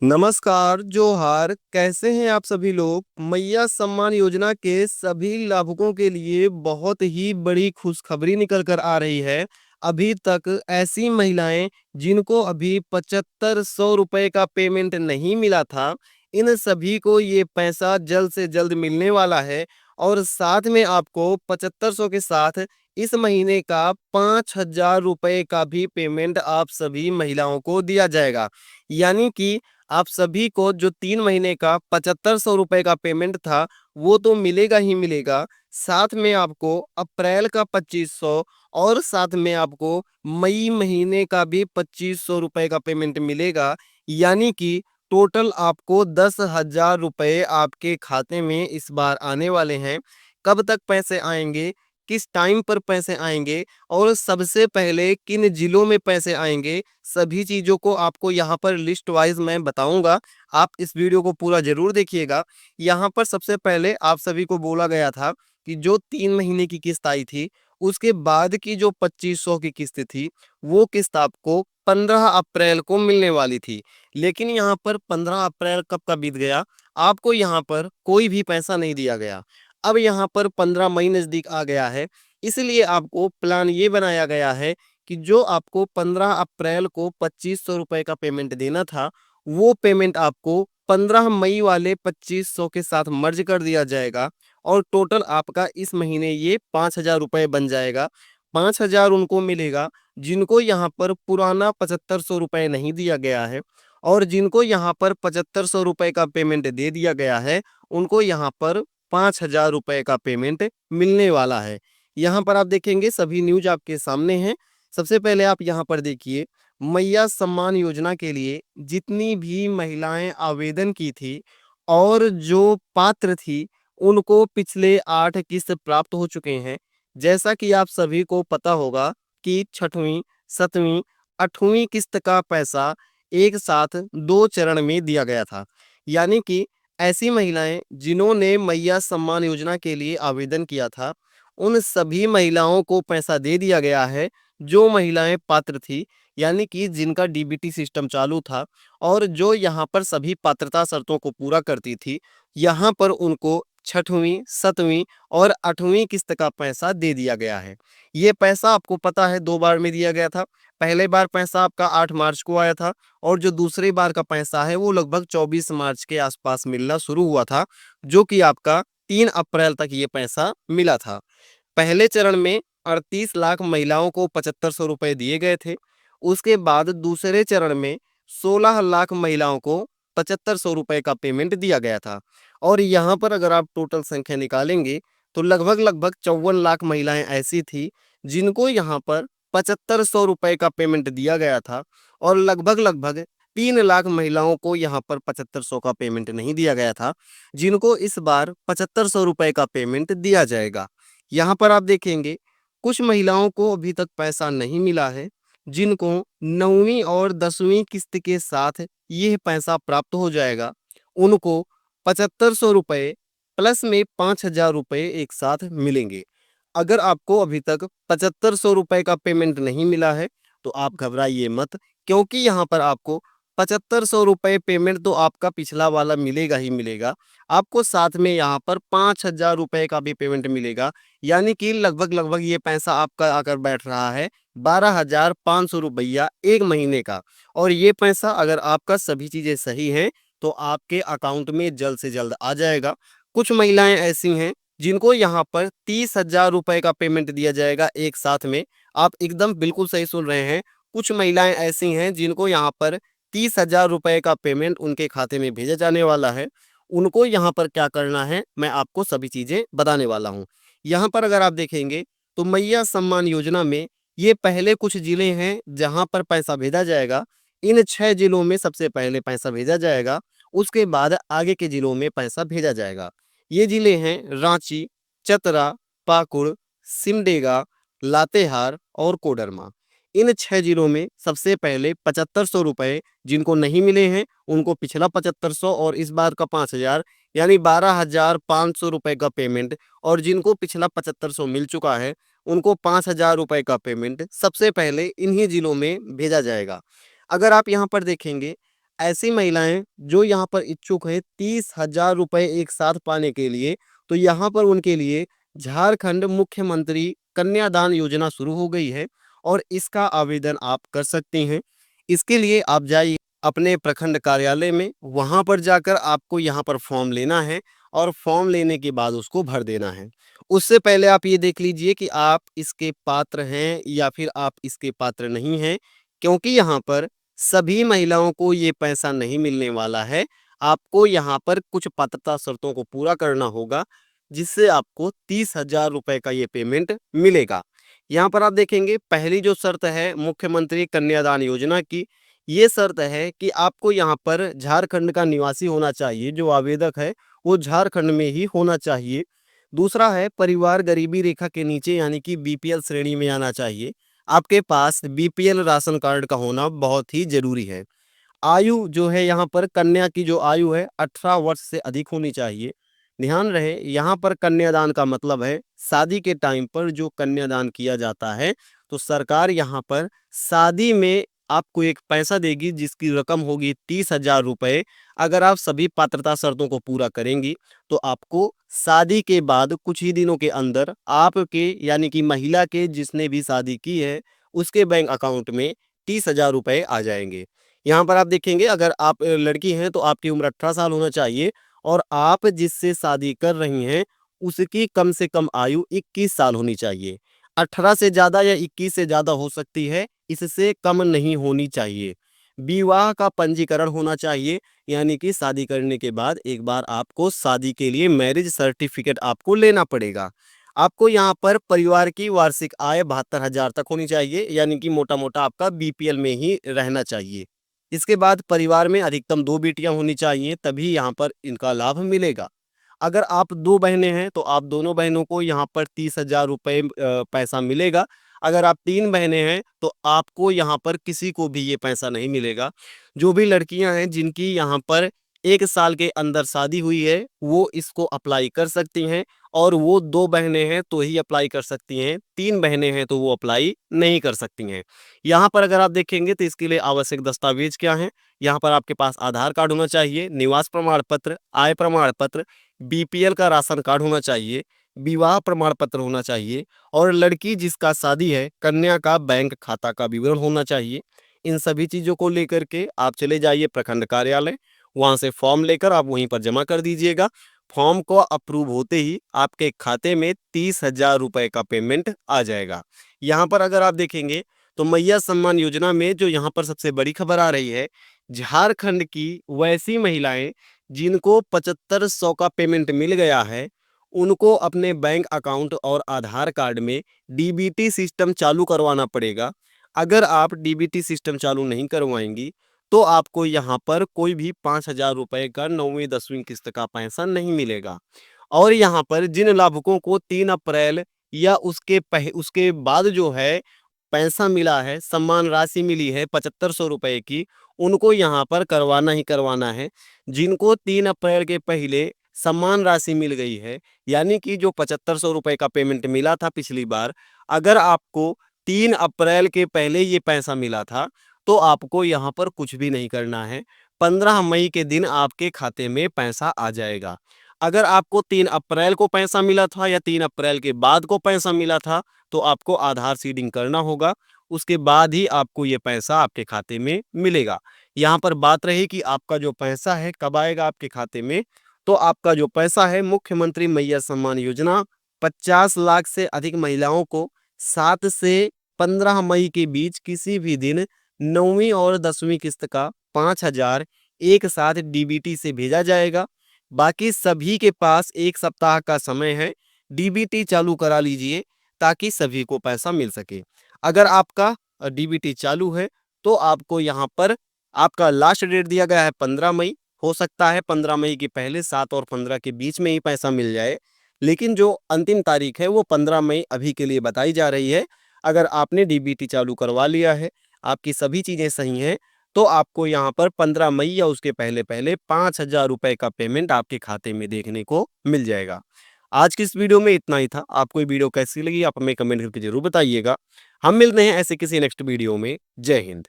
नमस्कार, जोहार, कैसे हैं आप सभी लोग? मैया सम्मान योजना के सभी लाभुकों के लिए बहुत ही बड़ी खुशखबरी निकल कर आ रही है। अभी तक ऐसी महिलाएं जिनको अभी 7500 रुपए का पेमेंट नहीं मिला था, इन सभी को ये पैसा जल्द से जल्द मिलने वाला है और साथ में आपको 7500 के साथ इस महीने का 5000 रुपए का भी पेमेंट आप सभी महिलाओं को दिया जाएगा। यानी कि आप सभी को जो 3 महीने का 7500 रुपए का पेमेंट था, वो तो मिलेगा ही मिलेगा। साथ में आपको अप्रैल का 2500 और साथ में आपको मई महीने का भी 2500 रुपए का पेमेंट मिलेगा। यानी कि टोटल आपको 10,000 रुपए आपके खाते में इस बार आने वाले हैं। कब तक पैसे आएँगे? किस टाइम पर पैसे आएँगे? और सबसे पहले किन जिलों में पैसे आएँगे? सभी चीज़ों को आपको यहाँ पर लिस्ट वाइज़ मैं बताऊँगा। आप इस वीडियो को पूरा ज़रूर देखिएगा। यहाँ पर सबसे पहले आप सभी को बोला गया था कि जो 3 महीने की किस्त आई थी, उसके बाद की जो 2500 की किस्त थी, वो किस्त आपको 15 अप्रैल को मिलने वाली थी। लेकिन यहाँ पर 15 अप्रैल कब का बीत गया, आपको यहाँ पर कोई भी पैसा नहीं दिया गया। अब यहाँ पर 15 मई नज़दीक आ गया है, इसलिए आपको प्लान ये बनाया गया है कि जो आपको 15 अप्रैल को 2500 रुपए का पेमेंट देना था, वो पेमेंट आपको 15 मई वाले 2500 के साथ मर्ज कर दिया जाएगा और टोटल आपका इस महीने ये 5000 रुपए बन जाएगा। 5000 उनको मिलेगा जिनको यहाँ पर पुराना 7500 रुपए नहीं दिया गया है और जिनको यहाँ पर 7500 रुपए का पेमेंट दे दिया गया है, उनको यहाँ पर 5000 रुपए का पेमेंट मिलने वाला है। यहाँ पर आप देखेंगे सभी न्यूज़ आपके सामने हैं। सबसे पहले आप यहाँ पर देखिए, मैया सम्मान योजना के लिए जितनी भी महिलाएं आवेदन की थी और जो पात्र थी, उनको पिछले 8 किस्त प्राप्त हो चुके हैं। जैसा कि आप सभी को पता होगा कि 6वीं, 7वीं, 8वीं किस्त का पैसा एक साथ 2 चरण में दिया गया था। यानी कि ऐसी महिलाएं जिन्होंने मैया सम्मान योजना के लिए आवेदन किया था, उन सभी महिलाओं को पैसा दे दिया गया है जो महिलाएं पात्र थी, यानी कि जिनका डीबीटी सिस्टम चालू था और जो यहाँ पर सभी पात्रता शर्तों को पूरा करती थी। यहाँ पर उनको 6वीं, 7वीं और 8वीं किस्त का पैसा दे दिया गया है। ये पैसा आपको पता है 2 बार में दिया गया था। पहले बार पैसा आपका 8 मार्च को आया था और जो दूसरी बार का पैसा है वो लगभग 24 मार्च के आसपास मिलना शुरू हुआ था, जो कि आपका 3 अप्रैल तक ये पैसा मिला था। पहले चरण में 38 लाख महिलाओं को 7500 रुपए दिए गए थे। उसके बाद दूसरे चरण में 16 लाख महिलाओं को 7500 रुपए का पेमेंट दिया गया था और यहाँ पर अगर आप टोटल संख्या निकालेंगे तो लगभग 54 लाख महिलाएं ऐसी थी जिनको यहाँ पर 7500 रुपए का पेमेंट दिया गया था और लगभग 3 लाख महिलाओं को यहाँ पर 7500 का पेमेंट नहीं दिया गया था, जिनको इस बार 7500 रुपए का पेमेंट दिया जाएगा। यहाँ पर आप देखेंगे कुछ महिलाओं को अभी तक पैसा नहीं मिला है, जिनको 9वीं और 10वीं किस्त के साथ यह पैसा प्राप्त हो जाएगा। उनको 7500 रुपए प्लस में 5000 रुपए एक साथ मिलेंगे। अगर आपको अभी तक 7500 रुपए का पेमेंट नहीं मिला है, तो आप घबराइए मत, क्योंकि यहाँ पर आपको 7500 रुपए पेमेंट तो आपका पिछला वाला मिलेगा ही मिलेगा। आपको साथ में यहाँ पर 5000 रुपए का भी पेमेंट मिलेगा। यानी कि लगभग ये पैसा आपका आकर बैठ रहा है 12,500 रुपया 1 महीने का और ये पैसा अगर आपका सभी चीज़ें सही हैं, तो आपके अकाउंट में जल्द से जल्द आ जाएगा। कुछ महिलाएं ऐसी हैं जिनको यहाँ पर 30,000 रुपए का पेमेंट दिया जाएगा एक साथ में। आप एकदम बिल्कुल सही सुन रहे हैं। कुछ महिलाएं ऐसी हैं जिनको यहाँ पर 30,000 रुपए का पेमेंट उनके खाते में भेजा जाने वाला है। उनको यहाँ पर क्या करना है, मैं आपको सभी चीज़ें बताने वाला हूँ। यहाँ पर अगर आप देखेंगे तो मैया सम्मान योजना में ये पहले कुछ जिले हैं जहाँ पर पैसा भेजा जाएगा। इन 6 जिलों में सबसे पहले पैसा भेजा जाएगा, उसके बाद आगे के जिलों में पैसा भेजा जाएगा। ये जिले हैं रांची, चतरा, पाकुड़, सिमडेगा, लातेहार और कोडरमा। इन 6 जिलों में सबसे पहले 7500 रुपए जिनको नहीं मिले हैं, उनको पिछला 7500 और इस बार का 5000 यानी 12,500 रुपए का पेमेंट और जिनको पिछला 7500 मिल चुका है, उनको 5000 रुपए का पेमेंट सबसे पहले इन्हीं जिलों में भेजा जाएगा। अगर आप यहाँ पर देखेंगे, ऐसी महिलाएँ जो यहाँ पर इच्छुक हैं 30,000 रुपए एक साथ पाने के लिए, तो यहाँ पर उनके लिए झारखंड मुख्यमंत्री कन्यादान योजना शुरू हो गई है और इसका आवेदन आप कर सकती हैं। इसके लिए आप जाइए अपने प्रखंड कार्यालय में, वहाँ पर जाकर आपको यहाँ पर फॉर्म लेना है और फॉर्म लेने के बाद उसको भर देना है। उससे पहले आप ये देख लीजिए कि आप इसके पात्र हैं या फिर आप इसके पात्र नहीं हैं, क्योंकि यहाँ पर सभी महिलाओं को ये पैसा नहीं मिलने वाला है। आपको यहाँ पर कुछ पात्रता शर्तों को पूरा करना होगा, जिससे आपको 30,000 रुपए का ये पेमेंट मिलेगा। यहाँ पर आप देखेंगे पहली जो शर्त है मुख्यमंत्री कन्यादान योजना की, ये शर्त है कि आपको यहाँ पर झारखंड का निवासी होना चाहिए, जो आवेदक है वो झारखंड में ही होना चाहिए। दूसरा है परिवार गरीबी रेखा के नीचे यानी कि बीपीएल श्रेणी में आना चाहिए। आपके पास बीपीएल राशन कार्ड का होना बहुत ही ज़रूरी है। आयु जो है यहाँ पर कन्या की जो आयु है 18 वर्ष से अधिक होनी चाहिए। ध्यान रहे यहाँ पर कन्यादान का मतलब है शादी के टाइम पर जो कन्यादान किया जाता है, तो सरकार यहाँ पर शादी में आपको एक पैसा देगी जिसकी रकम होगी 30,000 रुपए। अगर आप सभी पात्रता शर्तों को पूरा करेंगी तो आपको शादी के बाद कुछ ही दिनों के अंदर आपके यानी कि महिला के जिसने भी शादी की है उसके बैंक अकाउंट में 30,000 रुपए आ जाएंगे। यहाँ पर आप देखेंगे अगर आप लड़की हैं तो आपकी उम्र 18 साल होना चाहिए और आप जिससे शादी कर रही हैं उसकी कम से कम आयु 21 साल होनी चाहिए। 18 से ज़्यादा या 21 से ज़्यादा हो सकती है, इससे कम नहीं होनी चाहिए। विवाह का पंजीकरण होना चाहिए, यानी कि शादी करने के बाद एक बार आपको शादी के लिए मैरिज सर्टिफिकेट आपको लेना पड़ेगा। आपको यहाँ पर परिवार की वार्षिक आय 72,000 तक होनी चाहिए, यानी कि मोटा-मोटा आपका बीपीएल में ही रहना चाहिए। इसके बाद परिवार में अधिकतम 2 बेटियाँ होनी चाहिए, तभी यहाँ पर इनका लाभ मिलेगा। अगर आप 2 बहनें हैं, तो आप दोनों बहनों को यहाँ पर 30,000 रुपए पैसा मिलेगा। अगर आप 3 बहनें हैं, तो आपको यहाँ पर किसी को भी ये पैसा नहीं मिलेगा। जो भी लड़कियाँ हैं, जिनकी यहाँ पर 1 साल के अंदर शादी हुई है, वो इसको अप्लाई कर सकती हैं और वो 2 बहनें हैं, तो ही अप्लाई कर सकती हैं। 3 बहनें हैं, तो वो अप्लाई नहीं कर सकती हैं। यहाँ पर अगर आप देखेंगे, तो इसके लिए आवश्यक दस्तावेज़ क्या हैं? यहाँ पर आपके पास आधार कार्ड होना चाहिए, निवास प्रमाण पत्र, आय प्रमाण पत्र, बीपीएल का राशन कार्ड होना चाहिए, विवाह प्रमाण पत्र होना चाहिए और लड़की जिसका शादी है, कन्या का बैंक खाता का विवरण होना चाहिए। इन सभी चीज़ों को लेकर के आप चले जाइए प्रखंड कार्यालय, वहाँ से फॉर्म लेकर आप वहीं पर जमा कर दीजिएगा। फॉर्म को अप्रूव होते ही आपके खाते में 30,000 रुपए का पेमेंट आ जाएगा। यहाँ पर अगर आप देखेंगे, तो मैया सम्मान योजना में जो यहाँ पर सबसे बड़ी खबर आ रही है, झारखंड की वैसी महिलाएं जिनको 7500 का पेमेंट मिल गया है, उनको अपने बैंक अकाउंट और आधार कार्ड में डीबीटी सिस्टम चालू करवाना पड़ेगा। अगर आप डीबीटी सिस्टम चालू नहीं करवाएंगी, तो आपको यहाँ पर कोई भी 5,000 रुपए का 9वीं 10वीं किस्त का पैसा नहीं मिलेगा। और यहाँ पर जिन लाभुकों को 3 अप्रैल या उसके बाद जो है पैसा मिला है, सम्मान राशि मिली है 7500 रुपए की, उनको यहाँ पर करवाना ही करवाना है। जिनको 3 अप्रैल के पहले सम्मान राशि मिल गई है, यानी कि जो 7500 रुपए का पेमेंट मिला था पिछली बार, अगर आपको 3 अप्रैल के पहले ये पैसा मिला था, तो आपको यहाँ पर कुछ भी नहीं करना है। 15 मई के दिन आपके खाते में पैसा आ जाएगा। अगर आपको 3 अप्रैल को पैसा मिला था या 3 अप्रैल के बाद को पैसा मिला था, तो आपको आधार सीडिंग करना होगा। उसके बाद ही आपको ये पैसा आपके खाते में मिलेगा। यहाँ पर बात रही कि आपका जो पैसा है कब आएगा आपके खाते में, तो आपका जो पैसा है मुख्यमंत्री मैया सम्मान योजना 50 लाख से अधिक महिलाओं को 7 से 15 मई के बीच किसी भी दिन 9वीं और 10वीं किस्त का 5,000 एक साथ डीबीटी से भेजा जाएगा। बाकी सभी के पास 1 सप्ताह का समय है, डीबीटी चालू करा लीजिए ताकि सभी को पैसा मिल सके। अगर आपका डीबीटी चालू है, तो आपको यहाँ पर आपका लास्ट डेट दिया गया है 15 मई, हो सकता है 15 मई के पहले 7 और 15 के बीच में ही पैसा मिल जाए, लेकिन जो अंतिम तारीख है वो 15 मई अभी के लिए बताई जा रही है। अगर आपने डीबीटी चालू करवा लिया है, आपकी सभी चीज़ें सही हैं, तो आपको यहाँ पर 15 मई या उसके पहले-पहले 5,000 रुपए का पेमेंट आपके खाते में देखने को मिल जाएगा। आज की इस वीडियो में इतना ही था। आपको ये वीडियो कैसी लगी आप हमें कमेंट करके ज़रूर बताइएगा। हम मिलते हैं ऐसे किसी नेक्स्ट वीडियो में। जय हिंद।